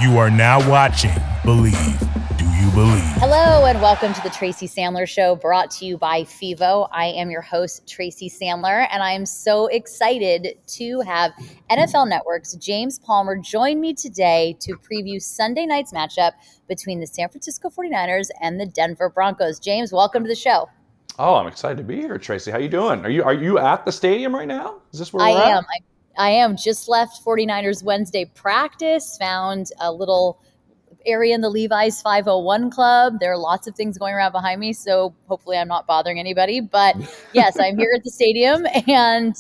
You are now watching Believe. Do you believe? Hello and welcome to the Tracy Sandler Show, brought to you by FIVO. I am your host, Tracy Sandler, and I am so excited to have NFL Network's James Palmer join me today to preview Sunday night's matchup between the San Francisco 49ers and the Denver Broncos. James, welcome to the show. Oh, I'm excited to be here, Tracy. How you doing? Are you at the stadium right now? Is this where we're I at? am. I am. Just left 49ers Wednesday practice, found a little area in the Levi's 501 Club. There are lots of things going around behind me, so hopefully I'm not bothering anybody. But yes, I'm here at the stadium and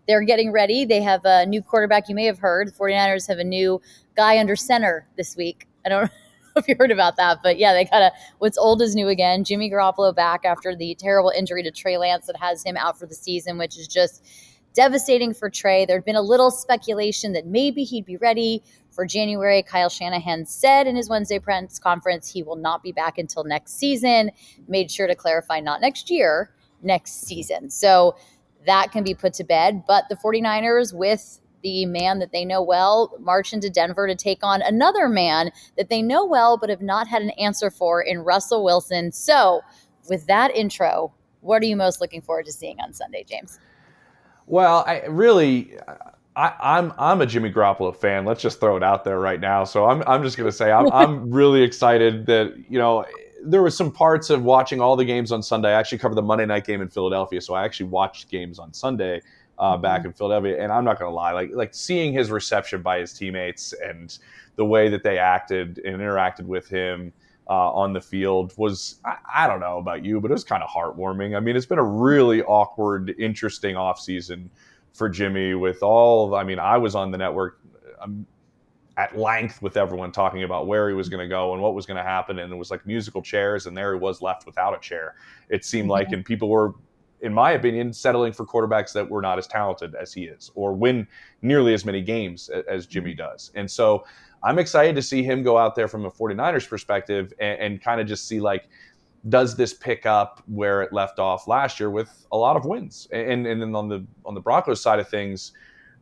they're getting ready. They have a new quarterback. You may have heard. The 49ers have a new guy under center this week. I don't know if you heard about that, but yeah, they got what's old is new again. Jimmy Garoppolo back after the terrible injury to Trey Lance that has him out for the season, which is just devastating for Trey. There'd been a little speculation that maybe he'd be ready for January. Kyle Shanahan said in his Wednesday press conference he will not be back until next season. Made sure to clarify not next year, next season. So that can be put to bed. But the 49ers, with the man that they know well, march into Denver to take on another man that they know well but have not had an answer for in Russell Wilson. So with that intro, what are you most looking forward to seeing on Sunday, James? Well, I'm a Jimmy Garoppolo fan. Let's just throw it out there right now. So I'm just going to say I'm really excited that, there was some parts of watching all the games on Sunday. I actually covered the Monday night game in Philadelphia, so I actually watched games on Sunday back in Philadelphia. And I'm not going to lie, like seeing his reception by his teammates and the way that they acted and interacted with him on the field was, I don't know about you, but it was kind of heartwarming. I mean, it's been a really awkward, interesting offseason for Jimmy with I was on the network at length with everyone talking about where he was going to go and what was going to happen. And it was like musical chairs, and there he was left without a chair, it seemed like. And people were, in my opinion, settling for quarterbacks that were not as talented as he is or win nearly as many games as Jimmy does. And so I'm excited to see him go out there from a 49ers perspective and kind of just see, like, does this pick up where it left off last year with a lot of wins? And then on the Broncos side of things,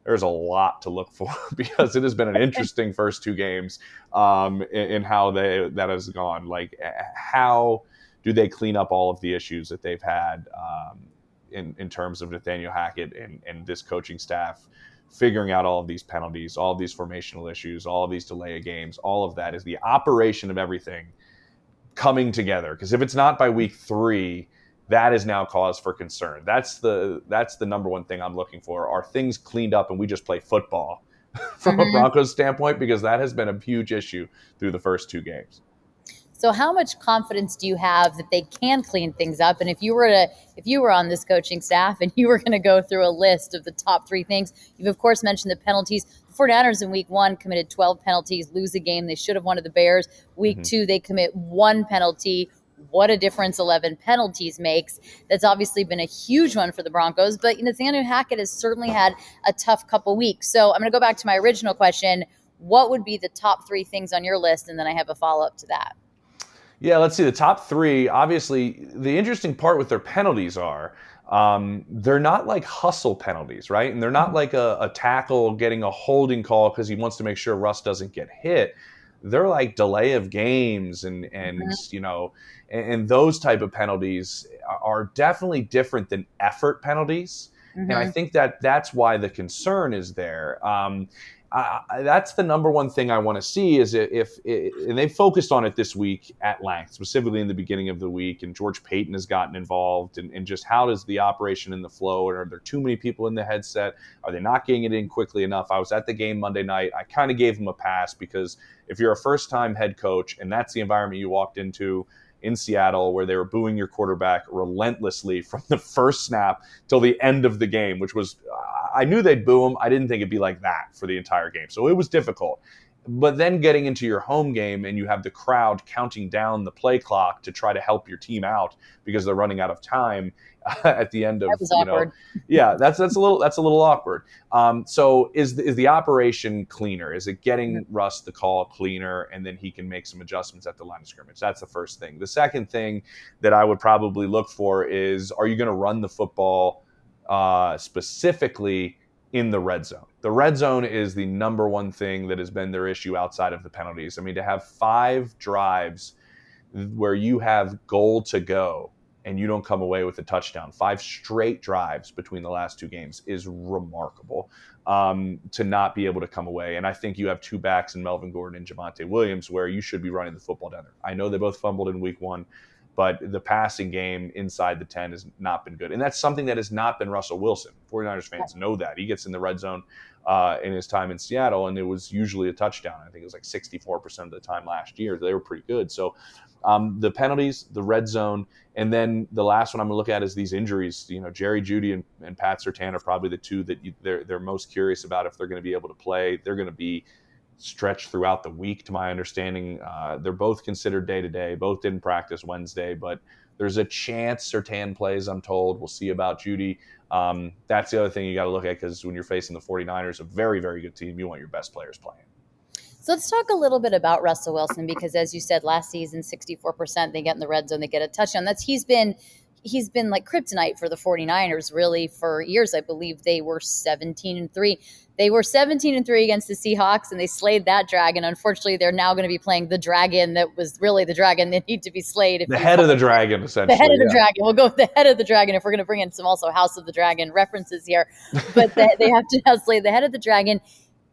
there's a lot to look for because it has been an interesting first two games in how that has gone. Like, how do they clean up all of the issues that they've had in terms of Nathaniel Hackett and this coaching staff figuring out all of these penalties, all of these formational issues, all of these delay of games? All of that is the operation of everything coming together. Because if it's not by week 3, that is now cause for concern. That's the number one thing I'm looking for. Are things cleaned up and we just play football from a Broncos standpoint? Because that has been a huge issue through the first two games. So how much confidence do you have that they can clean things up? And if you were on this coaching staff and you were going to go through a list of the top 3 things, you've of course mentioned the penalties. The 49ers in week 1 committed 12 penalties, lose a game. They should have won to the Bears. Week 2, they commit 1 penalty. What a difference 11 penalties makes. That's obviously been a huge one for the Broncos. But Nathaniel Hackett has certainly had a tough couple weeks. So I'm going to go back to my original question. What would be the top 3 things on your list? And then I have a follow-up to that. Yeah, let's see. The top 3, obviously, the interesting part with their penalties are they're not like hustle penalties, right? And they're not like a tackle getting a holding call because he wants to make sure Russ doesn't get hit. They're like delay of games and those type of penalties are definitely different than effort penalties. And I think that's why the concern is there. That's the number one thing I want to see is and they focused on it this week at length, specifically in the beginning of the week. And George Payton has gotten involved and just how does the operation in the flow? Are there too many people in the headset? Are they not getting it in quickly enough? I was at the game Monday night. I kind of gave them a pass because if you're a first-time head coach and that's the environment you walked into in Seattle where they were booing your quarterback relentlessly from the first snap till the end of the game, which was, I knew they'd boo him. I didn't think it'd be like that for the entire game. So it was difficult. But then getting into your home game and you have the crowd counting down the play clock to try to help your team out because they're running out of time at the end of, that was awkward. Yeah, that's a little awkward. So is the operation cleaner? Is it getting Russ the call cleaner and then he can make some adjustments at the line of scrimmage? That's the first thing. The second thing that I would probably look for is, are you going to run the football specifically in the red zone. The red zone is the number one thing that has been their issue outside of the penalties. I mean, to have 5 drives where you have goal to go and you don't come away with a touchdown, 5 straight drives between the last 2 games is remarkable, to not be able to come away. And I think you have 2 backs in Melvin Gordon and Javonte Williams where you should be running the football down there. I know they both fumbled in week 1, but the passing game inside the 10 has not been good. And that's something that has not been Russell Wilson. 49ers fans know that. He gets in the red zone in his time in Seattle, and it was usually a touchdown. I think it was like 64% of the time last year. They were pretty good. So the penalties, the red zone, and then the last one I'm going to look at is these injuries. You know, Jerry Jeudy and Pat Surtain are probably the 2 that they're most curious about if they're going to be able to play. They're going to be stretched throughout the week, to my understanding. They're both considered day-to-day. Both didn't practice Wednesday, but there's a chance Surtain plays, I'm told. We'll see about Jeudy. That's the other thing you got to look at, because when you're facing the 49ers, a very, very good team, you want your best players playing. So let's talk a little bit about Russell Wilson, because as you said, last season, 64% they get in the red zone, they get a touchdown. He's been like kryptonite for the 49ers really for years. I believe they were 17-3. They were 17-3 against the Seahawks, and they slayed that dragon. Unfortunately, they're now going to be playing the dragon that was really the dragon that need to be slayed. The head of the dragon, essentially. The head of the dragon. We'll go with the head of the dragon if we're going to bring in some also House of the Dragon references here. But they have to now slay the head of the dragon.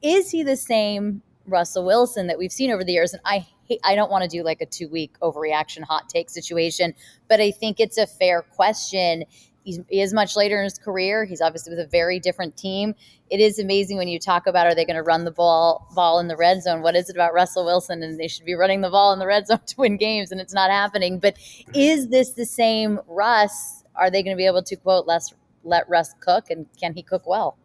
Is he the same Russell Wilson that we've seen over the years? And I don't want to do like a 2-week overreaction hot take situation, but I think it's a fair question. He is much later in his career. He's obviously with a very different team. It is amazing when you talk about, are they going to run the ball in the red zone? What is it about Russell Wilson? And they should be running the ball in the red zone to win games, and it's not happening. But is this the same Russ? Are they going to be able to, quote, let Russ cook? And can he cook well?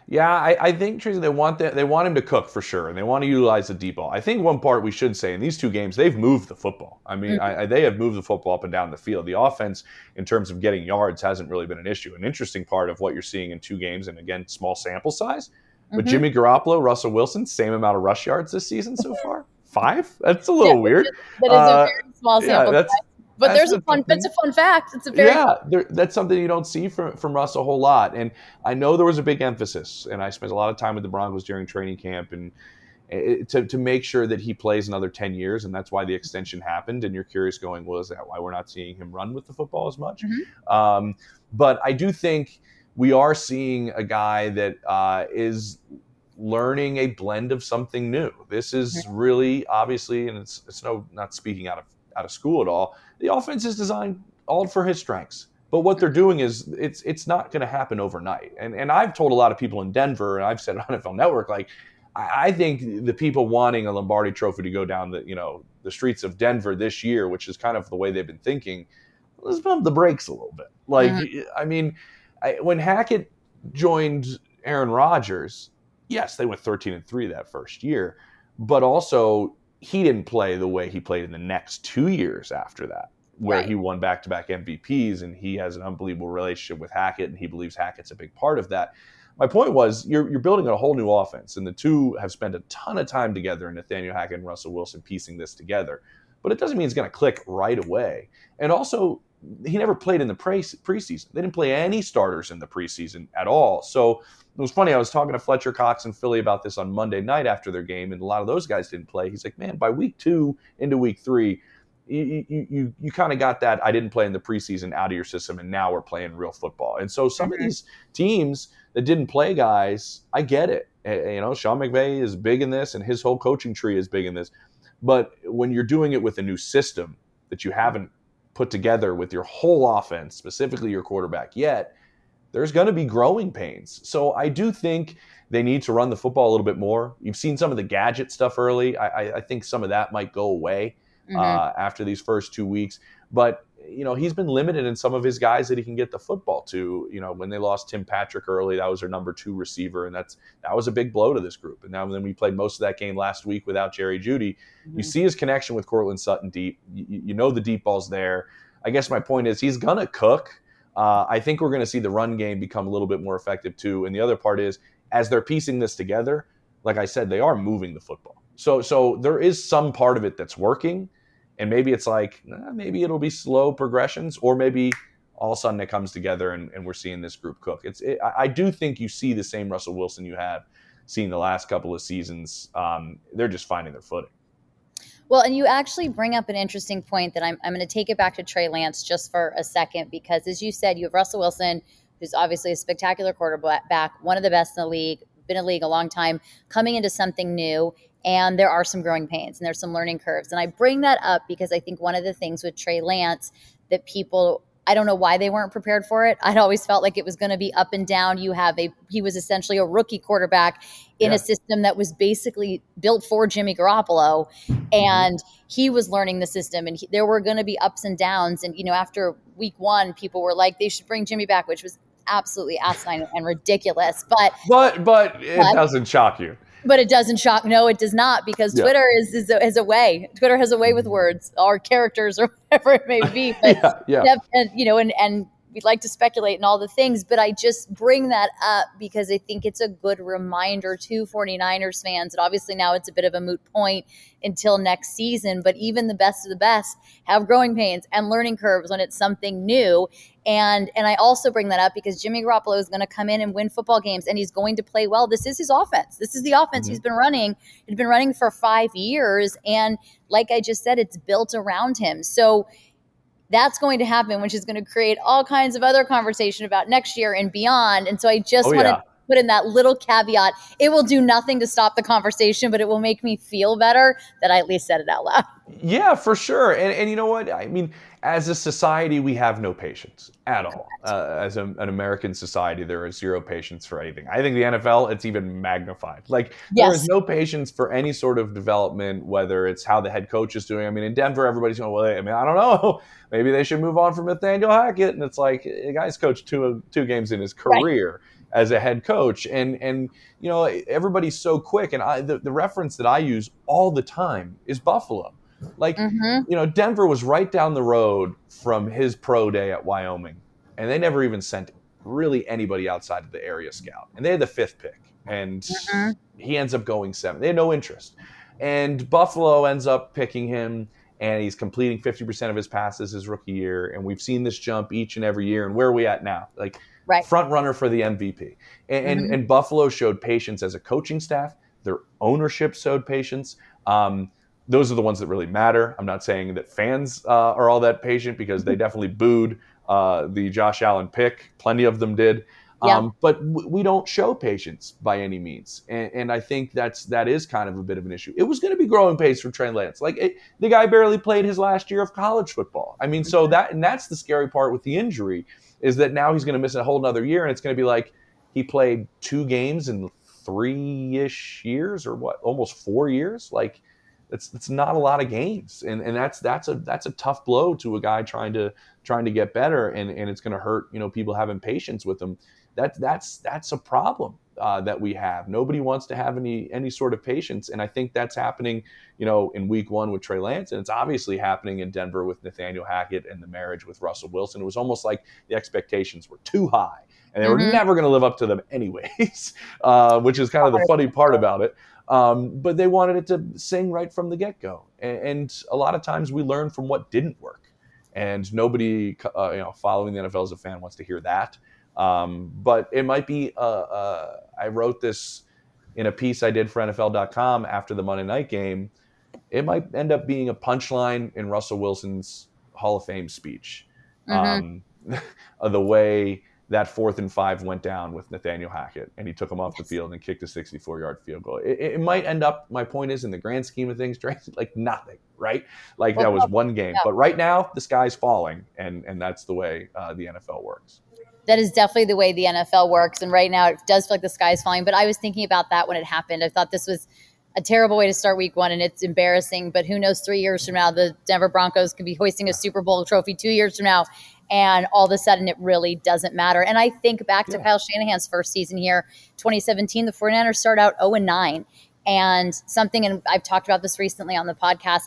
Yeah, I think, Tracy, they want him to cook for sure, and they want to utilize the deep ball. I think one part we should say, in these 2 games, they've moved the football. I mean, they have moved the football up and down the field. The offense, in terms of getting yards, hasn't really been an issue. An interesting part of what you're seeing in 2 games, and again, small sample size, but Jimmy Garoppolo, Russell Wilson, same amount of rush yards this season so far. 5? That's a little weird. That is a very small sample size. But that's a fun fact. It's a very that's something you don't see from Russ a whole lot. And I know there was a big emphasis, and I spent a lot of time with the Broncos during training camp, and to make sure that he plays another 10 years, and that's why the extension happened. And you're curious going, well, is that why we're not seeing him run with the football as much? But I do think we are seeing a guy that is learning a blend of something new. This is really, obviously, and it's not speaking out of school at all. The offense is designed all for his strengths. But what they're doing is it's not going to happen overnight. And I've told a lot of people in Denver, and I've said it on NFL Network, like, I think the people wanting a Lombardi Trophy to go down the streets of Denver this year, which is kind of the way they've been thinking, let's pump the brakes a little bit. Like, I mean, when Hackett joined Aaron Rodgers, yes, they went 13-3 that first year, but also he didn't play the way he played in the next 2 years after that, where he won back-to-back MVPs, and he has an unbelievable relationship with Hackett, and he believes Hackett's a big part of that. My point was, you're building a whole new offense, and the 2 have spent a ton of time together, in Nathaniel Hackett and Russell Wilson, piecing this together. But it doesn't mean it's going to click right away. And also, he never played in the preseason. They didn't play any starters in the preseason at all. So it was funny. I was talking to Fletcher Cox in Philly about this on Monday night after their game, and a lot of those guys didn't play. He's like, man, by week 2 into week 3, you kind of got that I didn't play in the preseason out of your system, and now we're playing real football. And so some of these teams that didn't play guys, I get it. Sean McVay is big in this, and his whole coaching tree is big in this. But when you're doing it with a new system that you haven't put together with your whole offense, specifically your quarterback yet, there's going to be growing pains. So I do think they need to run the football a little bit more. You've seen some of the gadget stuff early. I think some of that might go away after these first 2 weeks. But, he's been limited in some of his guys that he can get the football to. When they lost Tim Patrick early, that was their number 2 receiver, and that was a big blow to this group. And now then we played most of that game last week without Jerry Jeudy. You see his connection with Courtland Sutton deep. You know the deep ball's there. I guess my point is he's going to cook. I think we're going to see the run game become a little bit more effective too. And the other part is, as they're piecing this together, like I said, they are moving the football. So there is some part of it that's working. And maybe it's like, maybe it'll be slow progressions, or maybe all of a sudden it comes together and we're seeing this group cook. I do think you see the same Russell Wilson you have seen the last couple of seasons. They're just finding their footing. Well, and you actually bring up an interesting point that I'm going to take it back to Trey Lance just for a second, because as you said, you have Russell Wilson, who's obviously a spectacular quarterback, one of the best in the league, been in the league a long time, coming into something new. And there are some growing pains and there's some learning curves. And I bring that up because I think one of the things with Trey Lance that people, I don't know why they weren't prepared for it. I'd always felt like it was going to be up and down. He was essentially a rookie quarterback in a system that was basically built for Jimmy Garoppolo, and he was learning the system, and there were going to be ups and downs. And, after week 1, people were like, they should bring Jimmy back, which was absolutely asinine and ridiculous. But it doesn't shock you. But it doesn't shock. No, it does not, because Twitter is a way. Twitter has a way with words or characters or whatever it may be. But and we'd like to speculate and all the things. But I just bring that up because I think it's a good reminder to 49ers fans. And obviously now it's a bit of a moot point until next season. But even the best of the best have growing pains and learning curves when it's something new. And I also bring that up because Jimmy Garoppolo is going to come in and win football games, and he's going to play well. This is his offense. This is the offense he's been running. He's been running for 5 years. And like I just said, it's built around him. So that's going to happen, which is going to create all kinds of other conversation about next year and beyond. And so I just want to put in that little caveat. It will do nothing to stop the conversation, but it will make me feel better that I at least said it out loud. Yeah, for sure. And you know what? I mean, as a society, we have no patience at all. As an American society, there is zero patience for anything. I think the NFL, it's even magnified. There is no patience for any sort of development, whether it's how the head coach is doing. I mean, in Denver, everybody's going, well, I don't know. Maybe they should move on from Nathaniel Hackett. And it's like, the guy's coached two games in his career as a head coach. And everybody's so quick. And the reference that I use all the time is Buffalo. Denver was right down the road from his pro day at Wyoming, and they never even sent really anybody outside of the area scout. And they had the 5th pick, and he ends up going 7th. They had no interest. And Buffalo ends up picking him, and he's completing 50% of his passes his rookie year. And we've seen this jump each and every year. And where are we at now? Front runner for the MVP. And Buffalo showed patience as a coaching staff. Their ownership showed patience. Those are the ones that really matter. I'm not saying that fans are all that patient, because they definitely booed the Josh Allen pick. Plenty of them did. But we don't show patience by any means. And I think that is kind of a bit of an issue. It was going to be growing pains for Trey Lance. The guy barely played his last year of college football. I mean, so that's the scary part with the injury, is that now he's going to miss a whole nother year. And it's going to be like he played 2 games in 3-ish years, or what, almost 4 years. It's not a lot of games, and that's a tough blow to a guy trying to get better, and it's going to hurt people having patience with him. That's a problem that we have. Nobody wants to have any sort of patience, and I think that's happening in week 1 with Trey Lance, and it's obviously happening in Denver with Nathaniel Hackett and the marriage with Russell Wilson. It was almost like the expectations were too high, and they were never going to live up to them anyways, which is kind of the funny part about it. But they wanted it to sing right from the get-go. And a lot of times we learn from what didn't work. And nobody, following the NFL as a fan wants to hear that. But it might be, I wrote this in a piece I did for NFL.com after the Monday night game. It might end up being a punchline in Russell Wilson's Hall of Fame speech. The way that 4th and 5 went down with Nathaniel Hackett, and he took him off the field and kicked a 64-yard field goal. It might end up, my point is, in the grand scheme of things, Tracy, nothing, right? That was one game. But right now, the sky's falling, and that's the way the NFL works. That is definitely the way the NFL works. And right now, it does feel like the sky's falling. But I was thinking about that when it happened. I thought this was a terrible way to start week 1, and it's embarrassing. But who knows, 3 years from now, the Denver Broncos could be hoisting a Super Bowl trophy 2 years from now. And all of a sudden, it really doesn't matter. And I think back to Kyle Shanahan's first season here, 2017, the 49ers start out 0-9. And I've talked about this recently on the podcast,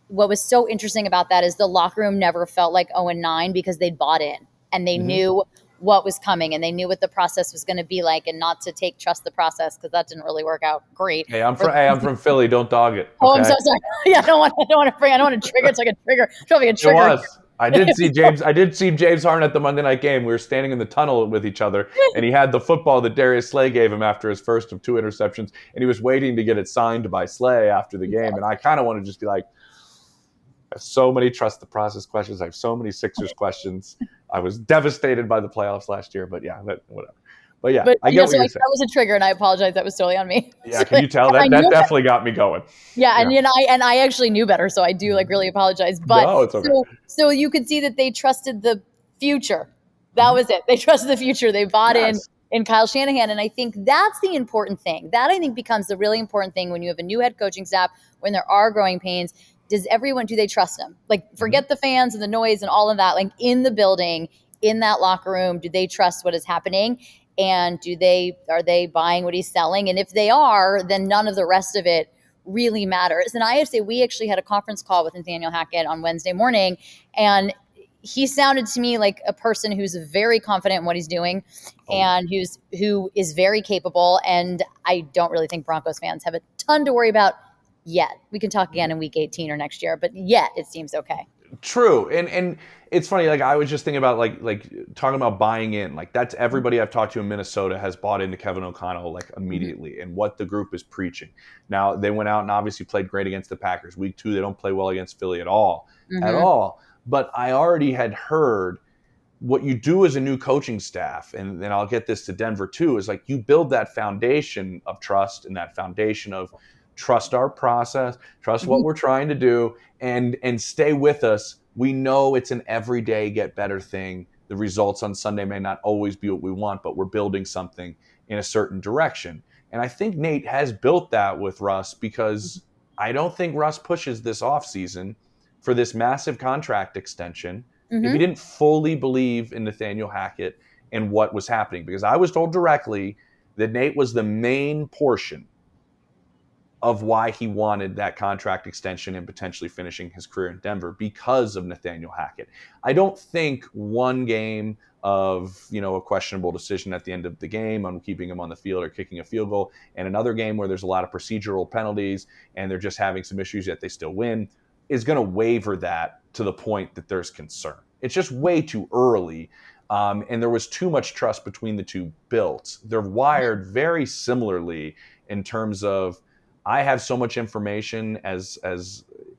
what was so interesting about that is the locker room never felt like 0-9 because they'd bought in and they knew what was coming and they knew what the process was going to be like, and not to trust the process, because that didn't really work out great. Hey, I'm from Philly. Don't dog it. Okay? Oh, I'm so sorry. Yeah, I don't want to trigger. It's like a trigger. It was. I did see James Harden at the Monday night game. We were standing in the tunnel with each other, and he had the football that Darius Slay gave him after his first of 2 interceptions, and he was waiting to get it signed by Slay after the game. And I kind of want to just be like, I have so many trust the process questions. I have so many Sixers questions. I was devastated by the playoffs last year, but yeah, whatever. But yeah, I get what you're saying. That was a trigger, and I apologize. That was totally on me. Yeah, can you tell that definitely got me going? Yeah, and I actually knew better, so I do really apologize. But no, it's okay. So you could see that they trusted the future. That was it. They trusted the future. They bought in Kyle Shanahan, and I think that's the important thing. That I think becomes the really important thing when you have a new head coaching staff, when there are growing pains. Do they trust him? Like, forget the fans and the noise and all of that. Like, in the building, in that locker room, do they trust what is happening? And are they buying what he's selling? And if they are, then none of the rest of it really matters. And I have to say, we actually had a conference call with Nathaniel Hackett on Wednesday morning, and he sounded to me like a person who's very confident in what he's doing and who is very capable. And I don't really think Broncos fans have a ton to worry about yet. We can talk again in week 18 or next year, but yet it seems okay. True. And it's funny, like I was just thinking about like talking about buying in. Like that's everybody I've talked to in Minnesota has bought into Kevin O'Connell like immediately and what the group is preaching. Now they went out and obviously played great against the Packers. Week 2, they don't play well against Philly at all. But I already had heard what you do as a new coaching staff, and then I'll get this to Denver too, is like you build that foundation of trust and that foundation of trust our process, trust what we're trying to do, and stay with us. We know it's an everyday get better thing. The results on Sunday may not always be what we want, but we're building something in a certain direction. And I think Nate has built that with Russ, because I don't think Russ pushes this offseason for this massive contract extension if he didn't fully believe in Nathaniel Hackett and what was happening. Because I was told directly that Nate was the main portion of why he wanted that contract extension and potentially finishing his career in Denver, because of Nathaniel Hackett. I don't think one game of, a questionable decision at the end of the game on keeping him on the field or kicking a field goal, and another game where there's a lot of procedural penalties and they're just having some issues yet they still win, is going to waver that to the point that there's concern. It's just way too early. And there was too much trust between the two built. They're wired very similarly in terms of, I have so much information as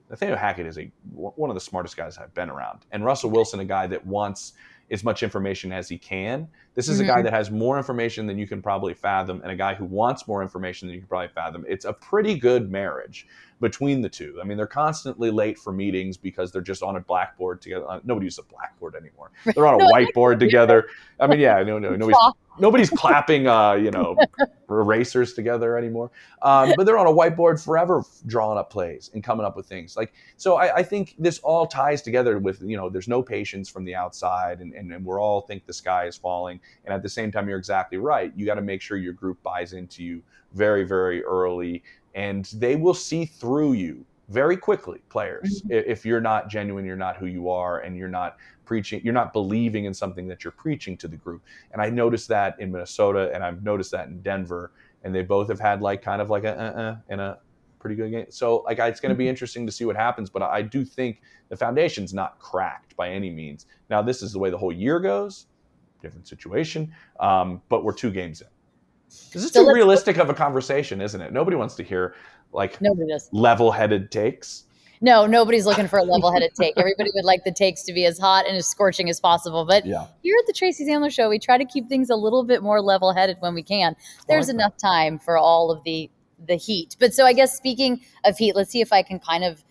Nathaniel Hackett is one of the smartest guys I've been around. And Russell Wilson, a guy that wants as much information as he can. This is a guy that has more information than you can probably fathom, and a guy who wants more information than you can probably fathom. It's a pretty good marriage between the two. I mean, they're constantly late for meetings because they're just on a blackboard together. Nobody uses a blackboard anymore. They're on a whiteboard together. I mean, yeah, nobody's clapping, erasers together anymore. But they're on a whiteboard forever, drawing up plays and coming up with things. So I think this all ties together with, there's no patience from the outside, and we're all think the sky is falling. And at the same time, you're exactly right. You got to make sure your group buys into you very, very early, and they will see through you very quickly, players. If you're not genuine, you're not who you are, and you're not preaching, you're not believing in something that you're preaching to the group. And I noticed that in Minnesota, and I've noticed that in Denver, and they both have had kind of a in a pretty good game. So it's going to be interesting to see what happens, but I do think the foundation's not cracked by any means. Now, this is the way the whole year goes, different situation, but we're 2 games in. This is too realistic of a conversation, isn't it? Nobody wants to hear level-headed takes. No, nobody's looking for a level-headed take. Everybody would like the takes to be as hot and as scorching as possible. But here at the Tracy Sandler Show, we try to keep things a little bit more level-headed when we can. There's enough time for all of the heat. But so I guess speaking of heat, let's see if I can kind of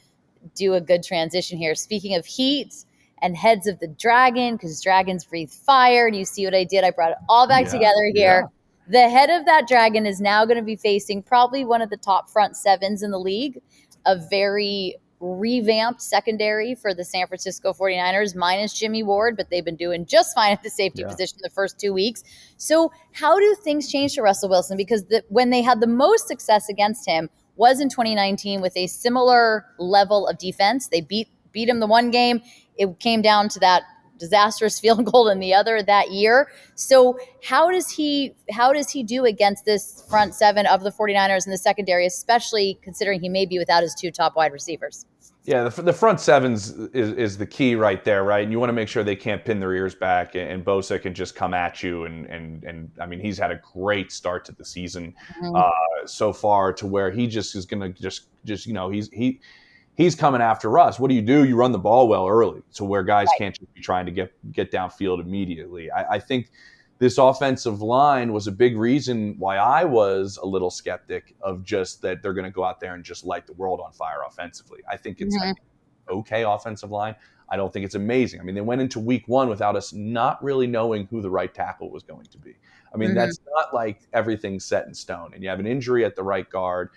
do a good transition here. Speaking of heat and heads of the dragon, because dragons breathe fire. And you see what I did? I brought it all back together here. Yeah. The head of that dragon is now going to be facing probably one of the top front sevens in the league, a very revamped secondary for the San Francisco 49ers, minus Jimmy Ward, but they've been doing just fine at the safety position the first 2 weeks. So how do things change for Russell Wilson? Because when they had the most success against him was in 2019 with a similar level of defense. They beat him the one game. It came down to that disastrous field goal in the other that year. So how does he do against this front seven of the 49ers in the secondary, especially considering he may be without his 2 top wide receivers? Yeah, the front sevens is the key right there, right? And you want to make sure they can't pin their ears back, and Bosa can just come at you. And I mean, he's had a great start to the season Mhm. so far, to where he just is going to just he's coming after us. What do? You run the ball well early, so where guys Right. can't just be trying to get downfield immediately. I think this offensive line was a big reason why I was a little skeptic of just that they're going to go out there and just light the world on fire offensively. I think it's Mhm. okay offensive line. I don't think it's amazing. I mean, they went into week one without us not really knowing who the right tackle was going to be. I mean, Mhm. that's not like everything's set in stone. And you have an injury at the right guard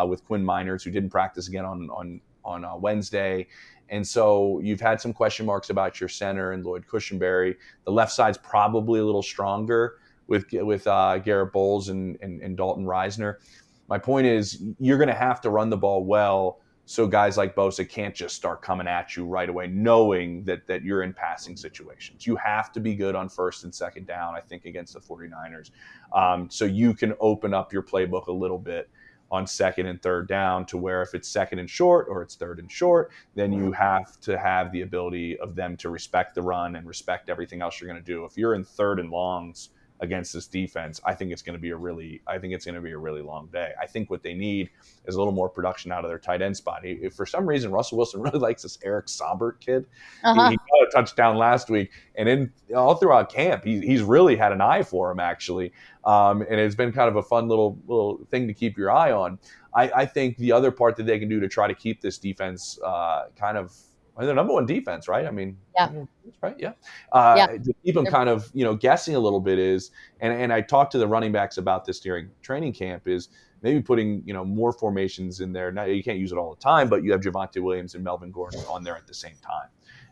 with Quinn Miners, who didn't practice again on Wednesday. And so you've had some question marks about your center and Lloyd Cushenberry. The left side's probably a little stronger with Garrett Bowles and Dalton Reisner. My point is, you're going to have to run the ball well, so guys like Bosa can't just start coming at you right away, knowing that you're in passing situations. You have to be good on first and second down, I think, against the 49ers. So you can open up your playbook a little bit on second and third down, to where if it's second and short or it's third and short, then you have to have the ability of them to respect the run and respect everything else you're going to do. If you're in third and longs against this defense, I think it's going to be a really long day. I think what they need is a little more production out of their tight end spot. If for some reason Russell Wilson really likes this Eric Saubert kid, Uh-huh. he got a touchdown last week, and all throughout camp, he's really had an eye for him, actually. And it's been kind of a fun little thing to keep your eye on. I think the other part that they can do to try to keep this defense kind of, well, their number one defense, right? I mean, Yeah. right, yeah. Yeah. To keep them kind of guessing a little bit is, and I talked to the running backs about this during training camp, is maybe putting more formations in there. Now you can't use it all the time, but you have Javonte Williams and Melvin Gordon on there at the same time,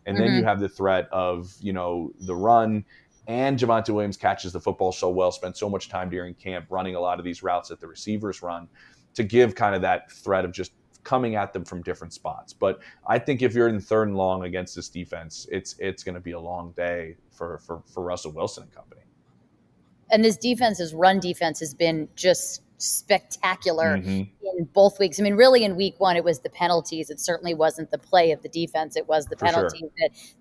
and then you Mhm. have the threat of the run. And Javonte Williams catches the football so well, spent so much time during camp running a lot of these routes that the receivers run, to give kind of that threat of just coming at them from different spots. But I think if you're in third and long against this defense, it's going to be a long day for Russell Wilson and company. And this run defense has been just spectacular Mm-hmm. in both weeks. I mean, really in week one, it was the penalties. It certainly wasn't the play of the defense. It was the For sure. penalties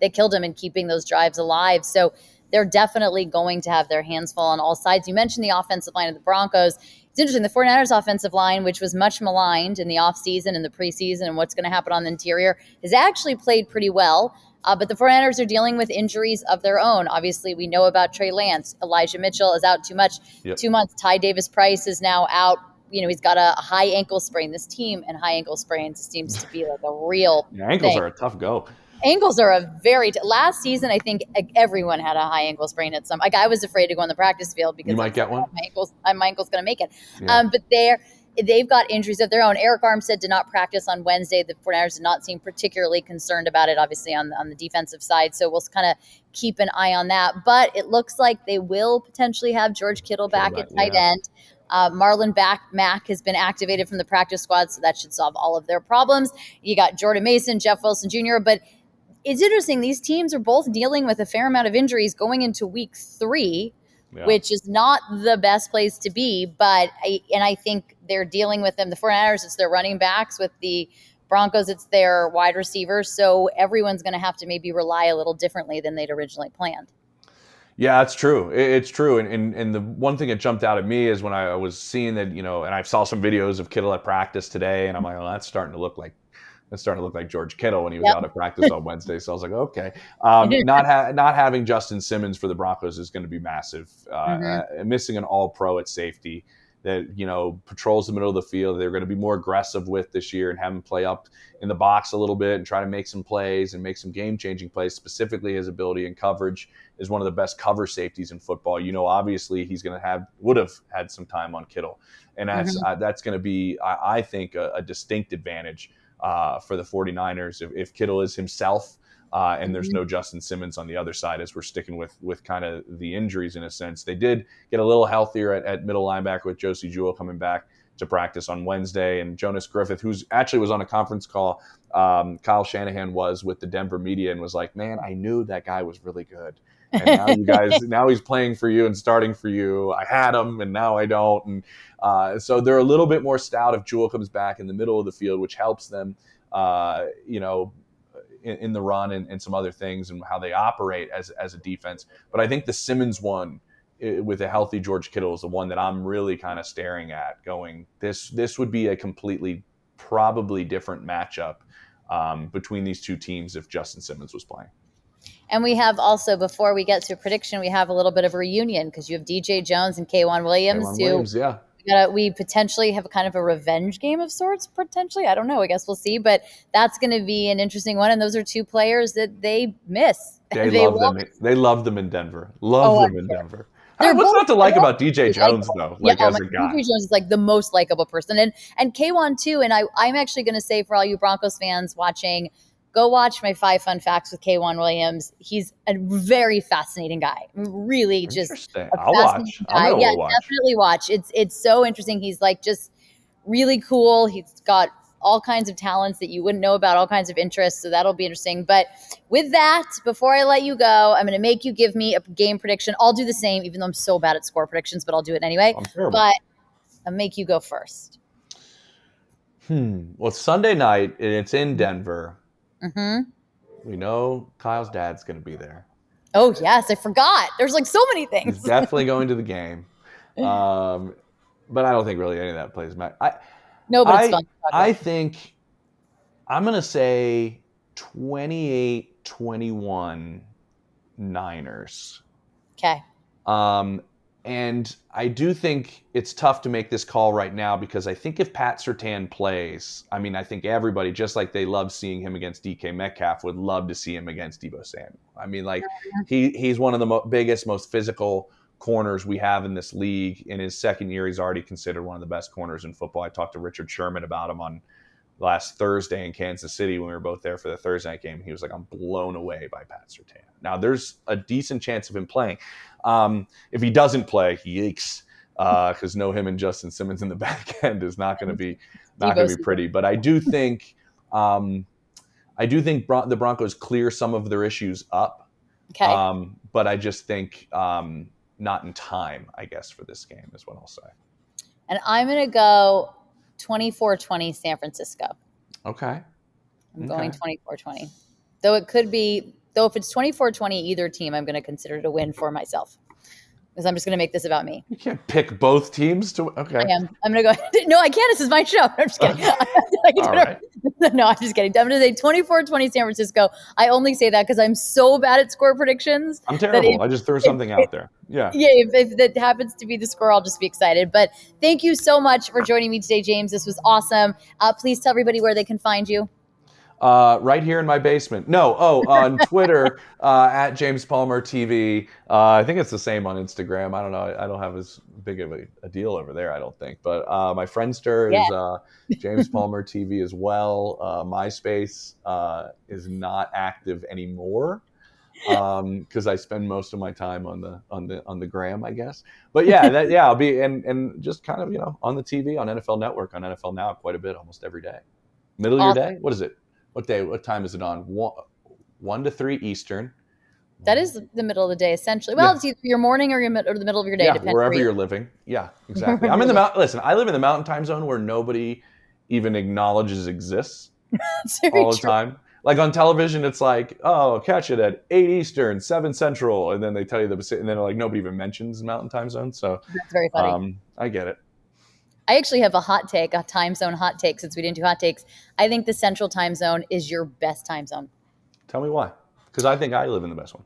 that killed them in keeping those drives alive. So they're definitely going to have their hands full on all sides. You mentioned the offensive line of the Broncos. It's interesting. The 49ers offensive line, which was much maligned in the offseason and the preseason and what's going to happen on the interior, has actually played pretty well. But the 49ers are dealing with injuries of their own. Obviously, we know about Trey Lance. Elijah Mitchell is out too much. Yep. 2 months. Ty Davis-Price is now out. He's got a high ankle sprain. This team and high ankle sprains seems to be like a real Ankles thing. are a tough go. Ankles are last season, I think everyone had a high ankle sprain at some. Like, I was afraid to go on the practice field because You might get one. My ankle's going to make it. Yeah. But they've got injuries of their own. Eric Armstead did not practice on Wednesday. The 49ers did not seem particularly concerned about it, obviously, on the defensive side. So we'll kind of keep an eye on that. But it looks like they will potentially have George Kittle back at tight end. Marlon Mack has been activated from the practice squad, so that should solve all of their problems. You got Jordan Mason, Jeff Wilson Jr., but it's interesting. These teams are both dealing with a fair amount of injuries going into week 3, which is not the best place to be. But I think they're dealing with them. The 49ers, it's their running backs. With the Broncos, it's their wide receivers. So everyone's going to have to maybe rely a little differently than they'd originally planned. Yeah, it's true. It's true. And the one thing that jumped out at me is when I was seeing that, and I saw some videos of Kittle at practice today, and I'm like, that's starting to look like George Kittle when he was out at practice on Wednesday. So I was like, okay. Not having Justin Simmons for the Broncos is going to be massive. Missing an all-pro at safety that, patrols the middle of the field, they're going to be more aggressive with this year and have him play up in the box a little bit and try to make some plays and make some game-changing plays. Specifically, his ability in coverage is one of the best cover safeties in football. Obviously he's going to would have had some time on Kittle. And that's going to be, I think, a distinct advantage for the 49ers if Kittle is himself and there's no Justin Simmons on the other side, as we're sticking with kind of the injuries in a sense. They did get a little healthier at middle linebacker with Josie Jewell coming back to practice on Wednesday, and Jonas Griffith, who's actually was on a conference call, Kyle Shanahan was with the Denver media and was like, man, I knew that guy was really good. And now you guys, now he's playing for you and starting for you. I had him, and now I don't. And so they're a little bit more stout if Jewell comes back in the middle of the field, which helps them, in the run and some other things and how they operate as a defense. But I think the Simmons one with a healthy George Kittle is the one that I'm really kind of staring at going, this would be a completely probably different matchup between these two teams if Justin Simmons was playing. And we have also, before we get to a prediction, we have a little bit of a reunion because you have DJ Jones and K'Wan Williams. We potentially have a kind of a revenge game of sorts, potentially. I don't know. I guess we'll see. But that's going to be an interesting one. And those are two players that they miss. They love them. They love them in Denver. In Denver. What's not to like about DJ Jones, though? As a guy. DJ Jones is like the most likable person. And K'Wan, too. And I'm actually going to say for all you Broncos fans watching, go watch my 5 fun facts with K'Wan Williams. He's a very fascinating guy. Really just I'll watch. I'm gonna watch. Definitely watch. It's so interesting. He's like just really cool. He's got all kinds of talents that you wouldn't know about, all kinds of interests. So that'll be interesting. But with that, before I let you go, I'm going to make you give me a game prediction. I'll do the same, even though I'm so bad at score predictions, but I'll do it anyway. I'm terrible. But I'll make you go first. Well, it's Sunday night, and it's in Denver. Mm-hmm. We know Kyle's dad's going to be there. Oh, yes. I forgot. There's like so many things. He's definitely going to the game. But I don't think really any of that plays matter. No, but it's fun. I think I'm going to say 28-21 Niners. Okay. And I do think it's tough to make this call right now because I think if Pat Surtain plays, I think everybody, just like they love seeing him against DK Metcalf, would love to see him against Deebo Samuel. He's one of the biggest, most physical corners we have in this league. In his second year, he's already considered one of the best corners in football. I talked to Richard Sherman about him on last Thursday in Kansas City when we were both there for the Thursday night game. He was like, I'm blown away by Pat Surtain. Now, there's a decent chance of him playing. If he doesn't play, yikes, because him and Justin Simmons in the back end is not going to be pretty. But I do think the Broncos clear some of their issues up. Okay. But I just think not in time, I guess, for this game is what I'll say. And I'm going to go 24-20 San Francisco. Okay. I'm going 24-20. Though if it's 24-20 either team, I'm going to consider it a win for myself. Because I'm just going to make this about me. You can't pick both teams to. Okay. I am. I'm going to go. No, I can't. This is my show. I'm just kidding. All right. No, I'm just kidding. I'm going to say 24-20 San Francisco. I only say that because I'm so bad at score predictions. I'm terrible. I just threw something out there. Yeah. Yeah. If that happens to be the score, I'll just be excited. But thank you so much for joining me today, James. This was awesome. Please tell everybody where they can find you. Right here in my basement. On Twitter, at James Palmer TV. I think it's the same on Instagram. I don't know. I don't have as big of a deal over there, I don't think. But my Friendster is James Palmer TV as well. MySpace is not active anymore because I spend most of my time on the gram, I guess. But I'll be and just kind of on the TV on NFL Network on NFL Now quite a bit, almost every day. Middle of your day? What is it? What day? What time is it on? 1 to 3 Eastern. That is the middle of the day, essentially. Well, it's either your morning or the middle of your day. Yeah, wherever you're living. Yeah, exactly. I'm in the mountain. Listen, I live in the mountain time zone where nobody even acknowledges exists all the time. Like on television, it's like, catch it at 8 Eastern, 7 Central, and then they tell you and then like nobody even mentions mountain time zone. So that's very funny. I get it. I actually have a time zone hot take, since we didn't do hot takes. I think the central time zone is your best time zone. Tell me why. Because I think I live in the best one.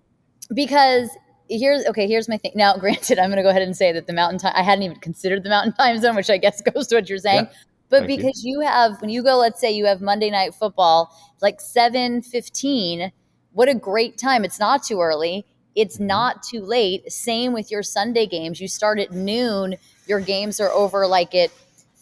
Because here's my thing. Now, granted, I'm going to go ahead and say that the mountain time, I hadn't even considered the mountain time zone, which I guess goes to what you're saying. Yeah, but because you have, when you go, let's say you have Monday Night Football, like 7:15, what a great time. It's not too early. It's not too late. Same with your Sunday games. You start at noon. Your games are over like at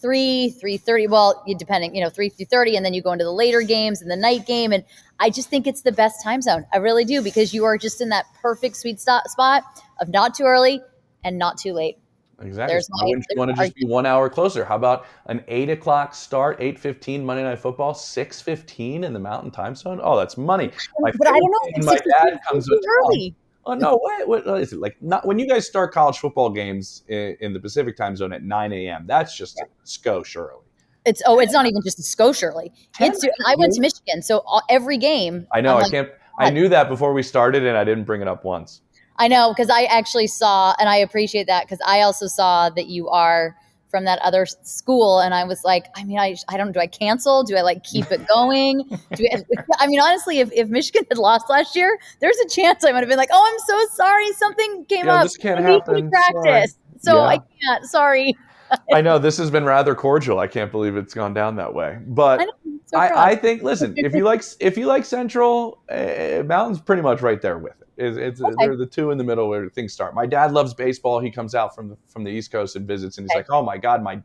3:30. Well, depending, 3:30, and then you go into the later games and the night game. And I just think it's the best time zone. I really do, because you are just in that perfect sweet spot of not too early and not too late. Exactly. Why wouldn't you want to just be 1 hour closer? How about an 8 o'clock start, 8:15 Monday Night Football, 6:15 in the Mountain Time Zone? Oh, that's money. But I don't know. My dad comes with early. Oh no! What is it like? Not when you guys start college football games in the Pacific time zone at 9 a.m. That's just a skosh early. It's not even just a skosh early. I went to Michigan, so every game. I know. I'm I like, can't. I knew that before we started, and I didn't bring it up once. I know, because I actually saw, and I appreciate that, because I also saw that you are from that other school, and I was like, I mean, I don't. Do I cancel? Do I like keep it going? I mean, honestly, if Michigan had lost last year, there's a chance I might have been like, oh, I'm so sorry, something came up. This can't I need happen. to practice, so I can't. Sorry. I know this has been rather cordial. I can't believe it's gone down that way. But I think, listen, if you like Central, Mountain's pretty much right there with it. They're the two in the middle where things start. My dad loves baseball. He comes out from the East Coast and visits, and he's like, "Oh my God, my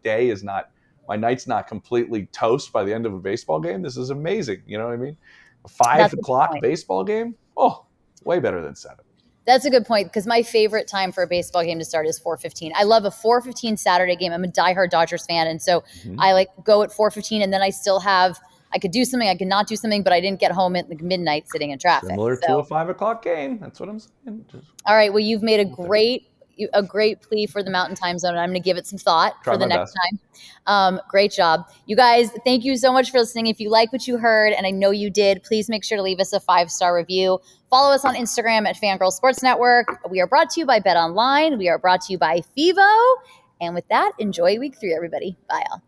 night's not completely toast by the end of a baseball game. This is amazing." You know what I mean? A 5 o'clock baseball game. Oh, way better than 7. That's a good point, because my favorite time for a baseball game to start is 4:15. I love a 4:15 Saturday game. I'm a diehard Dodgers fan, and so I like go at 4:15, and then I still have I could do something, I could not do something, but I didn't get home at like midnight sitting in traffic. Similar to a 5 o'clock game. That's what I'm saying. All right. Well, you've made a great plea for the Mountain Time Zone, and I'm going to give it some thought for the next time. Great job. You guys, thank you so much for listening. If you like what you heard, and I know you did, please make sure to leave us a 5-star review. Follow us on Instagram at Fangirl Sports Network. We are brought to you by Bet Online. We are brought to you by FIVO. And with that, enjoy week 3, everybody. Bye, all.